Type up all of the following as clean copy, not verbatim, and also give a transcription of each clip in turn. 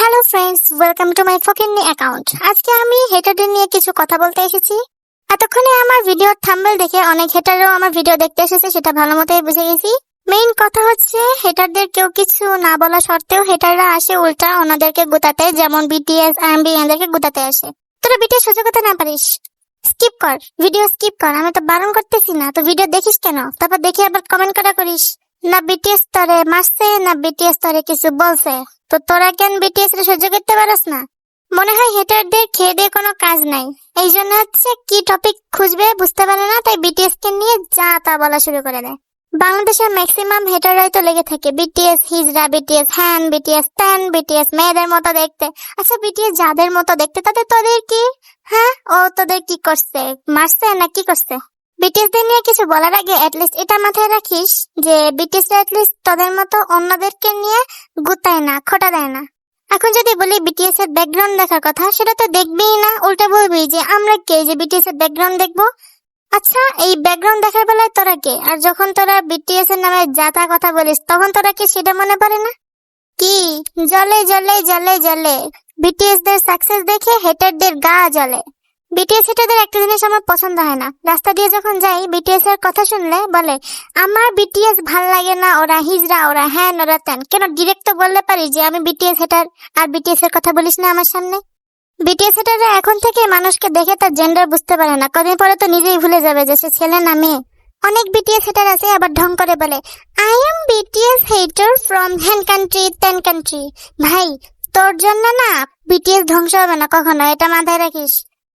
Hello friends, welcome to my ফকিন্নি account. আজকে আমি হেটারদের নিয়ে কিছু কথা বলতে এসেছি। এতক্ষণে আমার ভিডিওর থাম্বনেল দেখে অনেক হেটারও আমার ভিডিও দেখতে এসেছে, সেটা ভালো মতোই বুঝে গেছি। মেইন কথা হচ্ছে হেটারদের কেউ কিছু না বলা সত্ত্বেও হেটাররা আসে উল্টা ওনাদেরকে গুতাতে, যেমন বিটিএস আরএমবি এদেরকে গুতাতে আসে। তোরা বিটিএস সহ্য করতে না পারিস, স্কিপ কর, ভিডিও স্কিপ কর। আমি তো বারণ করতেছি না, তো ভিডিও দেখিস কেন? তারপর দেখে আবার কমেন্ট করিস না বিটিএস তরে মারছে না বিটিএস তরে কিছু বলছে। তো তোরা কেন বিটিএস রে সহ্য করতে পারস না? মনে হয় হেটারদের খেয়ে দিয়ে কোনো কাজ নাই, এই জন্য হচ্ছে কি টপিক খুঁজবে বুঝতে পারে না, তাই বিটিএস কে নিয়ে যা তা বলা শুরু করে দেয়। বাংলাদেশের ম্যাক্সিমাম হেটাররাই তো লেগে থাকে বিটিএস হিজড়া, বিটিএস হ্যান, বিটিএস ত্যান, বিটিএস মেয়েদের মতো দেখতে। আচ্ছা বিটিএস যাদের মতো দেখতে তাদের তোদের কি? হ্যাঁ, ও তোদের কি করছে? মারছে না কি করছে? বিটিএস দের নিয়ে কিছু বলার আগে অ্যাটলিস্ট এটা মাথায় রাখিস যে বিটিএস অ্যাটলিস্ট তোদের মতো অন্যদেরকে নিয়ে গুতায় না, খোটা দেয় না। এখন যদি বলি বিটিএস এর ব্যাকগ্রাউন্ড দেখার কথা, সেটা তো দেখবিই না, উল্টা বলবি যে আমরা কে যে বিটিএস এর ব্যাকগ্রাউন্ড দেখবো। আচ্ছা এই ব্যাকগ্রাউন্ড দেখার বেলায় তোরা কে? আর যখন তোরা বিটিএস এর নামে যাতা কথা বলিস তখন তোরা কি সেটা মনে পড়ে না? কি জ্বলে জ্বলে জ্বলে জ্বলে বিটিএস দের সাকসেস দেখে হেটারদের গা জ্বলে। বিটিএস হেটারদের একটা জিনিস আমার পছন্দ হয় না, রাস্তা দিয়ে যখন যাই বিটিএস এর কথা শুনলে বলে আমার বিটিএস ভাল লাগে না, ওরা হিজড়া, ওরা হ্যান, ওরা ত্যান। কেন ডিরেক্ট তো বললে পারি যে আমি বিটিএস হেটার, আর বিটিএস এর কথা বলিস না আমার সামনে। বিটিএস হেটাররা এখন থেকে মানুষকে দেখে তার জেন্ডার বুঝতে পারে না, কদিন পরে তো নিজেই ভুলে যাবে যে সে ছেলে না মেয়ে। অনেক বিটিএস হেটার আছে আবার ঢং করে বলে আই এম বিটিএস হেটার ফ্রম হ্যান কান্ট্রি ত্যান কান্ট্রি। ভাই তোর জন্য না বিটিএস ধ্বংস হবে না কখনো, এটা মাথায় রাখিস।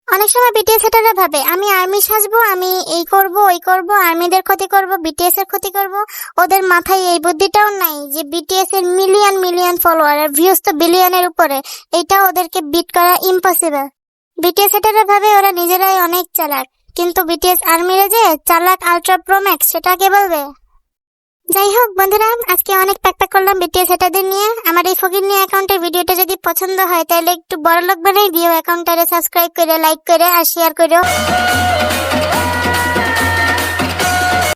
অনেক সময় বিটিএস হেটাররা ভাবে আমি আর্মি সাজবো, আমি এই করব ওই করব, আর্মিদের ক্ষতি করব, বিটিএস এর ক্ষতি করব। ওদের মাথায় এই বুদ্ধিটাও নাই যে বিটিএস এর মিলিয়ন মিলিয়ন ফলোয়ার আর ভিউজ তো বিলিয়নের উপরে, এটা ওদেরকে বিট করা ইম্পসিবল। বিটিএস হেটাররা ভাবে ওরা নিজেরাই অনেক চালাক, কিন্তু বিটিএস আর্মিরা যে চালাক আল্ট্রা প্রো ম্যাক্স সেটা কে বলবে? যাই হোক বন্ধুরা, আজকে অনেক প্যাক করলাম বিটিএস হেটারদের নিয়ে। আমার এই ফকিন্নি অ্যাকাউন্টের ভিডিওটা যদি পছন্দ হয় তাহলে একটু বড় লোক বানাই দিও, অ্যাকাউন্টটারে সাবস্ক্রাইব করে লাইক করে আর শেয়ার করো।